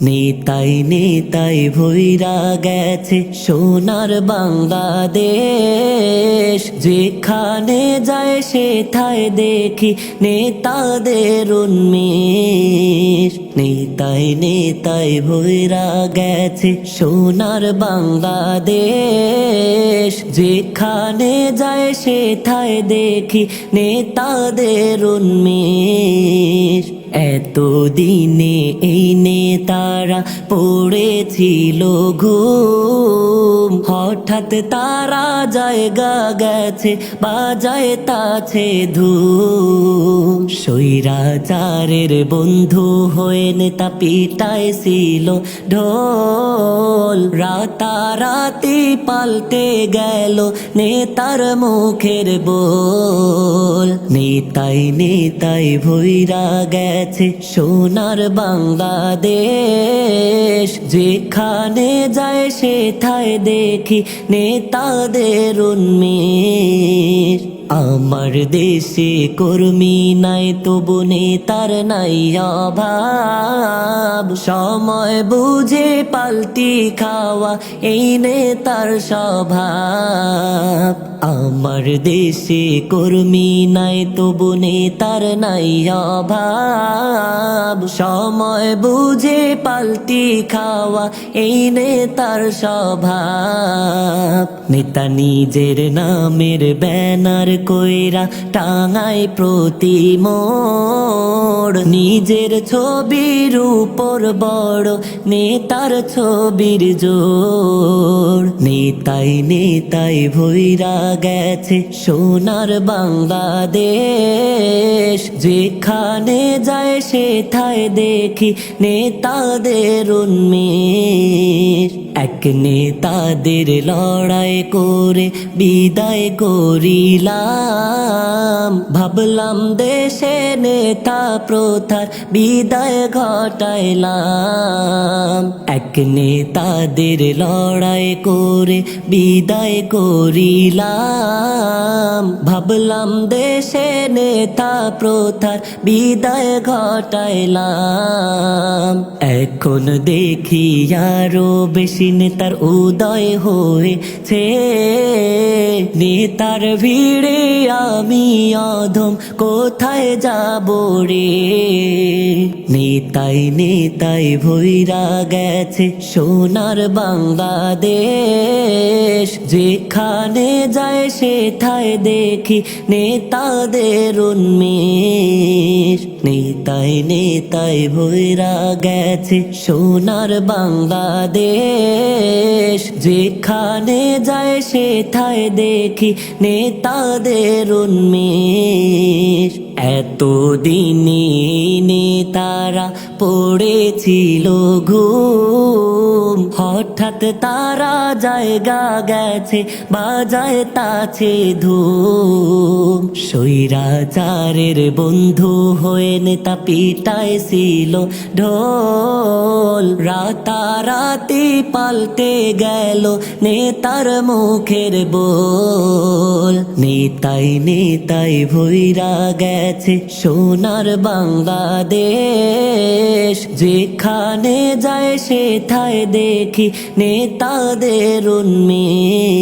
নেতাই নেতাই ভইরা গেছে সোনার বাংলাদেশ। যেখানে যায় সেথায় দেখি নেতাদের উন্মেষ। নেতাই নেতাই ভইরা গেছে সোনার বাংলাদেশ। যেখানে যায় সেথায় দেখি নেতাদের উন্মেষ। এতদিনে এই নেতারা পড়েছিল ঘুম, হঠাৎ তারা জায়গা গেছে বাজায় তাছে ধুম। স্বৈরাচারের বন্ধু হয়ে নেতা পিটাইছিল ঢোল। রাতারাতি পাল্টে গেল নেতার মুখের বোল। নেতাই নেতাই ভইরা গেছে সোনার বাংলাদেশ। যেখানে যায় সেথায় দেখি নেতাদের উন্মেষ। আমার দেশে কর্মী নাই তবু নেতার নাই অভাব। সময় বুঝে পাল্টি খাওয়া এই নেতার স্বভাব। আমার দেশে কর্মী নাই তবু নেতার নাই অভাব। সময় বুঝে পাল্টি খাওয়া এই নেতার স্বভাব। নেতা নিজের নামের ব্যানার কইরা টাঙায় প্রতি মোড়। নিজের ছবির উপর বড় নেতার ছবির জোড়। নেতাই নেতাই ভইরা গেছে সোনার বাংলাদেশ। যেখানে যায় সেথায় দেখি নেতাদের উন্মেষ। এক নেতাদের লড়াই করে বিদায় করিলাম। ভাবলাম দেশে নেতা প্রথার বিদায় ঘটাইলাম। এক নেতাদের লড়াই করে বিদায় করিলাম। ভাবলাম দেশে নেতা প্রথার বিদায় ঘটাইলাম। এখন দেখি আরো বেশি নেতার উদয় হয়েছে। নেতার ভিড়ে আমি অধম কোথায় যাব রে। নেতাই নেতাই ভইরা গেছে সোনার বাংলাদেশ। যেখানে যায় সেথায় দেখি নেতাদের উন্মেষ। নেতাই নেতাই ভইরা গেছে সোনার বাংলাদেশ। যেখানে যায় সেথায় দেখি নেতাদের উন্মেষ। এতদিনে নেতারা পড়েছিল ঘুম, হঠাৎ তারা জায়গা গেছে বাজায় তাছে ধুম। স্বৈরাচারের বন্ধু হয়ে নেতা পিটাইছিল ঢোল। রাতারাতি পাল্টে গেল নেতার মুখের বোল। নেতাই নেতাই ভইরা গেছে সোনার বাংলাদেশ। যেখানে যায় সেথায় দেখি নেতাদের উন্মেষ।